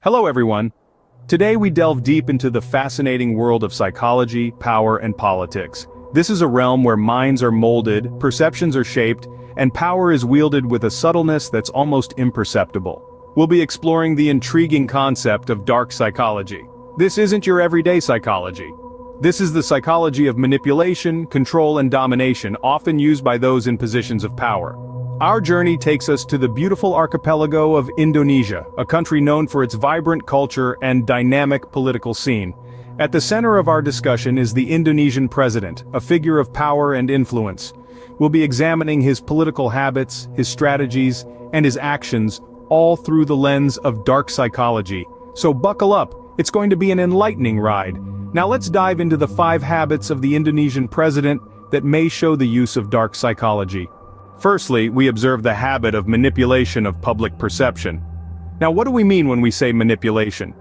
Hello everyone. Today we delve deep into the fascinating world of psychology, power, and politics. This is a realm where minds are molded, perceptions are shaped, and power is wielded with a subtleness that's almost imperceptible. We'll be exploring the intriguing concept of dark psychology. This isn't your everyday psychology. This is the psychology of manipulation, control, and domination, often used by those in positions of power. Our journey takes us to the beautiful archipelago of Indonesia, a country known for its vibrant culture and dynamic political scene. At the center of our discussion is the Indonesian President, a figure of power and influence. We'll be examining his political habits, his strategies, and his actions, all through the lens of dark psychology. So buckle up, it's going to be an enlightening ride. Now let's dive into the 5 habits of the Indonesian President that may show the use of dark psychology. Firstly, we observe the habit of manipulation of public perception. Now, what do we mean when we say manipulation?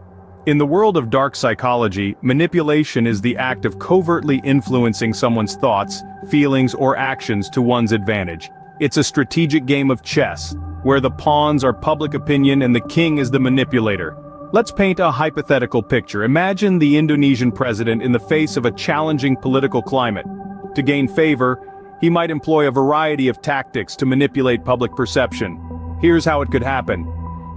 In the world of dark psychology, manipulation is the act of covertly influencing someone's thoughts, feelings, or actions to one's advantage. It's a strategic game of chess, where the pawns are public opinion and the king is the manipulator. Let's paint a hypothetical picture. Imagine the Indonesian president in the face of a challenging political climate. To gain favor, he might employ a variety of tactics to manipulate public perception. Here's how it could happen.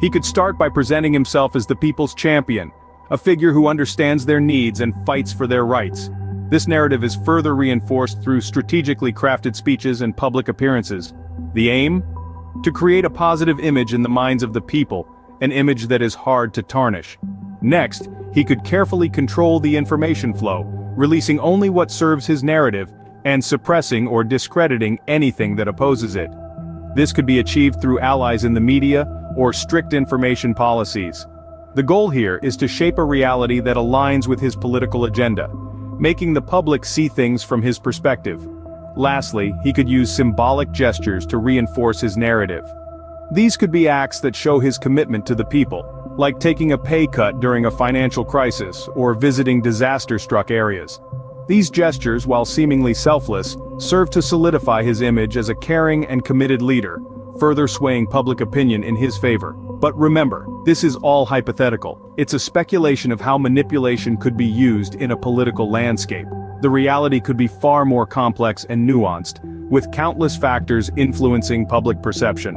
He could start by presenting himself as the people's champion, a figure who understands their needs and fights for their rights. This narrative is further reinforced through strategically crafted speeches and public appearances. The aim? To create a positive image in the minds of the people, an image that is hard to tarnish. Next, he could carefully control the information flow, releasing only what serves his narrative, and suppressing or discrediting anything that opposes it. This could be achieved through allies in the media or strict information policies. The goal here is to shape a reality that aligns with his political agenda, making the public see things from his perspective. Lastly, he could use symbolic gestures to reinforce his narrative. These could be acts that show his commitment to the people, like taking a pay cut during a financial crisis or visiting disaster-struck areas. These gestures, while seemingly selfless, serve to solidify his image as a caring and committed leader, further swaying public opinion in his favor. But remember, this is all hypothetical. It's a speculation of how manipulation could be used in a political landscape. The reality could be far more complex and nuanced, with countless factors influencing public perception.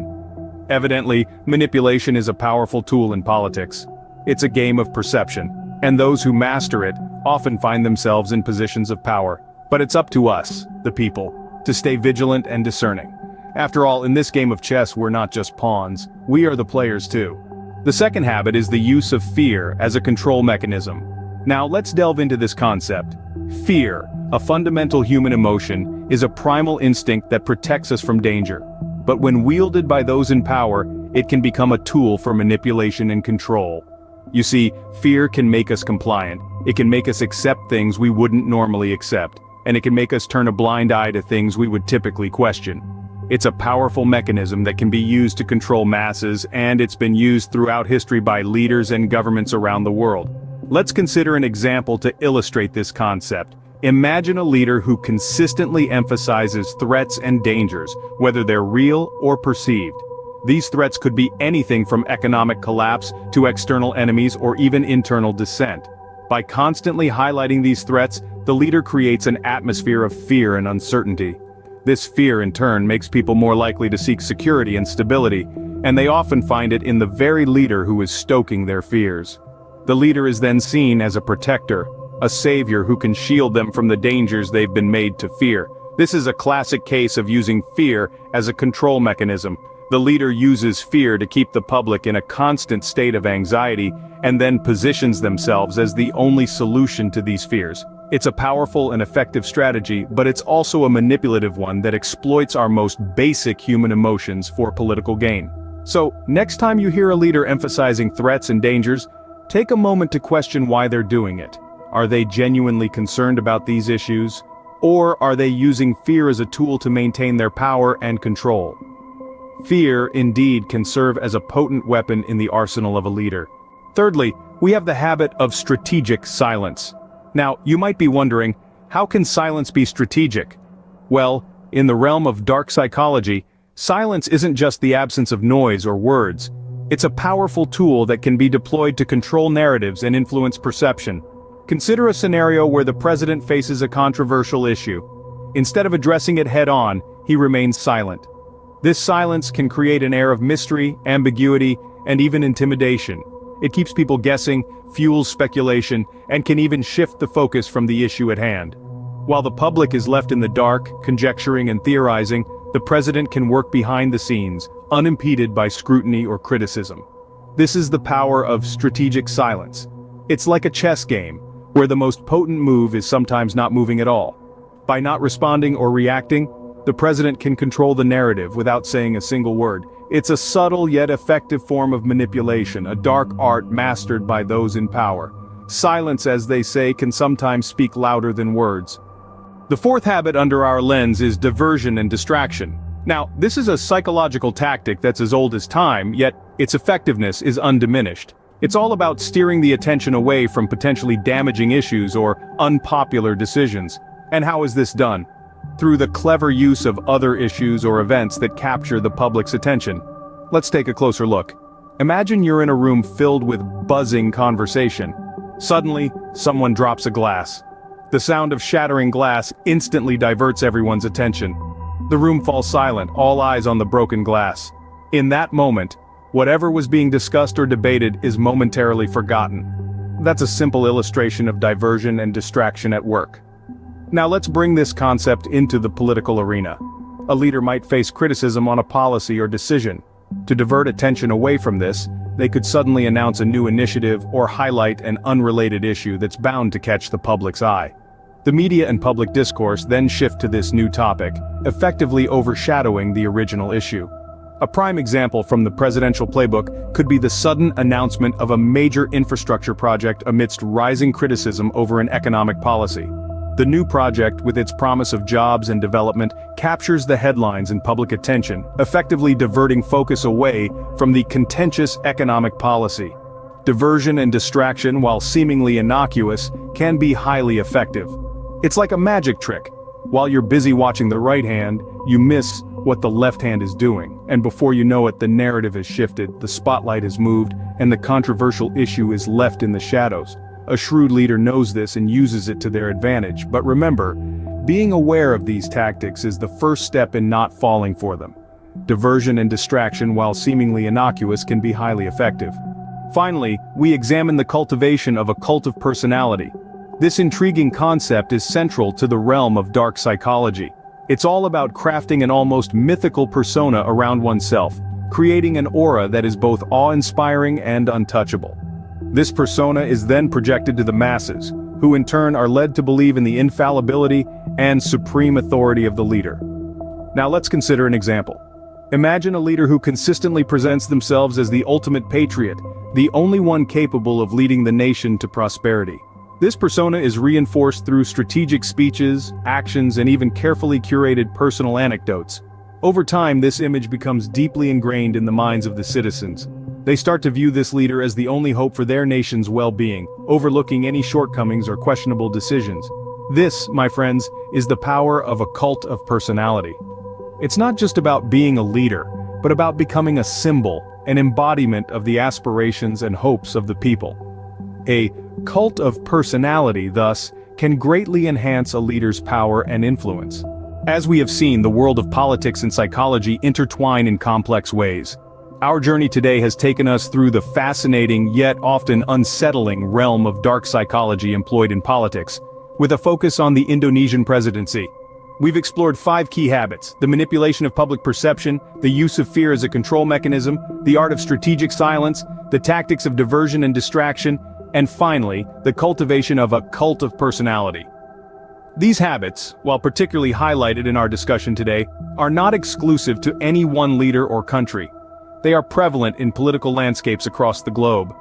Evidently, manipulation is a powerful tool in politics. It's a game of perception, and those who master it often find themselves in positions of power. But it's up to us, the people, to stay vigilant and discerning. After all, in this game of chess we're not just pawns, we are the players too. The second habit is the use of fear as a control mechanism. Now let's delve into this concept. Fear, a fundamental human emotion, is a primal instinct that protects us from danger. But when wielded by those in power, it can become a tool for manipulation and control. You see, fear can make us compliant, it can make us accept things we wouldn't normally accept, and it can make us turn a blind eye to things we would typically question. It's a powerful mechanism that can be used to control masses, and it's been used throughout history by leaders and governments around the world. Let's consider an example to illustrate this concept. Imagine a leader who consistently emphasizes threats and dangers, whether they're real or perceived. These threats could be anything from economic collapse to external enemies or even internal dissent. By constantly highlighting these threats, the leader creates an atmosphere of fear and uncertainty. This fear in turn makes people more likely to seek security and stability, and they often find it in the very leader who is stoking their fears. The leader is then seen as a protector, a savior who can shield them from the dangers they've been made to fear. This is a classic case of using fear as a control mechanism. The leader uses fear to keep the public in a constant state of anxiety and then positions themselves as the only solution to these fears. It's a powerful and effective strategy, but it's also a manipulative one that exploits our most basic human emotions for political gain. So, next time you hear a leader emphasizing threats and dangers, take a moment to question why they're doing it. Are they genuinely concerned about these issues? Or are they using fear as a tool to maintain their power and control? Fear, indeed, can serve as a potent weapon in the arsenal of a leader. Thirdly, we have the habit of strategic silence. Now, you might be wondering, how can silence be strategic? Well, in the realm of dark psychology, silence isn't just the absence of noise or words. It's a powerful tool that can be deployed to control narratives and influence perception. Consider a scenario where the president faces a controversial issue. Instead of addressing it head-on, he remains silent. This silence can create an air of mystery, ambiguity, and even intimidation. It keeps people guessing, fuels speculation, and can even shift the focus from the issue at hand. While the public is left in the dark, conjecturing and theorizing, the president can work behind the scenes, unimpeded by scrutiny or criticism. This is the power of strategic silence. It's like a chess game, where the most potent move is sometimes not moving at all. By not responding or reacting, the president can control the narrative without saying a single word. It's a subtle yet effective form of manipulation, a dark art mastered by those in power. Silence, as they say, can sometimes speak louder than words. The fourth habit under our lens is diversion and distraction. Now, this is a psychological tactic that's as old as time, yet its effectiveness is undiminished. It's all about steering the attention away from potentially damaging issues or unpopular decisions. And how is this done? Through the clever use of other issues or events that capture the public's attention. Let's take a closer look. Imagine you're in a room filled with buzzing conversation. Suddenly, someone drops a glass. The sound of shattering glass instantly diverts everyone's attention. The room falls silent, all eyes on the broken glass. In that moment, whatever was being discussed or debated is momentarily forgotten. That's a simple illustration of diversion and distraction at work. Now let's bring this concept into the political arena. A leader might face criticism on a policy or decision. To divert attention away from this, they could suddenly announce a new initiative or highlight an unrelated issue that's bound to catch the public's eye. The media and public discourse then shift to this new topic, effectively overshadowing the original issue. A prime example from the presidential playbook could be the sudden announcement of a major infrastructure project amidst rising criticism over an economic policy. The new project, with its promise of jobs and development, captures the headlines and public attention, effectively diverting focus away from the contentious economic policy. Diversion and distraction, while seemingly innocuous, can be highly effective. It's like a magic trick. While you're busy watching the right hand, you miss what the left hand is doing, and before you know it, the narrative has shifted, the spotlight has moved, and the controversial issue is left in the shadows. A shrewd leader knows this and uses it to their advantage, but remember, being aware of these tactics is the first step in not falling for them. Diversion and distraction, while seemingly innocuous, can be highly effective. Finally, we examine the cultivation of a cult of personality. This intriguing concept is central to the realm of dark psychology. It's all about crafting an almost mythical persona around oneself, creating an aura that is both awe-inspiring and untouchable. This persona is then projected to the masses, who in turn are led to believe in the infallibility and supreme authority of the leader. Now let's consider an example. Imagine a leader who consistently presents themselves as the ultimate patriot, the only one capable of leading the nation to prosperity. This persona is reinforced through strategic speeches, actions, and even carefully curated personal anecdotes. Over time, this image becomes deeply ingrained in the minds of the citizens. They start to view this leader as the only hope for their nation's well-being, overlooking any shortcomings or questionable decisions. This, my friends, is the power of a cult of personality. It's not just about being a leader, but about becoming a symbol, an embodiment of the aspirations and hopes of the people. A cult of personality, thus, can greatly enhance a leader's power and influence. As we have seen, the world of politics and psychology intertwine in complex ways. Our journey today has taken us through the fascinating yet often unsettling realm of dark psychology employed in politics, with a focus on the Indonesian presidency. We've explored 5 key habits: the manipulation of public perception, the use of fear as a control mechanism, the art of strategic silence, the tactics of diversion and distraction, and finally, the cultivation of a cult of personality. These habits, while particularly highlighted in our discussion today, are not exclusive to any one leader or country. They are prevalent in political landscapes across the globe.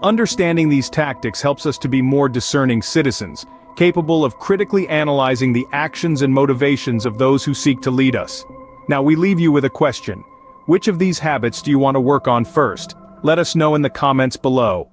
Understanding these tactics helps us to be more discerning citizens, capable of critically analyzing the actions and motivations of those who seek to lead us. Now we leave you with a question. Which of these habits do you want to work on first? Let us know in the comments below.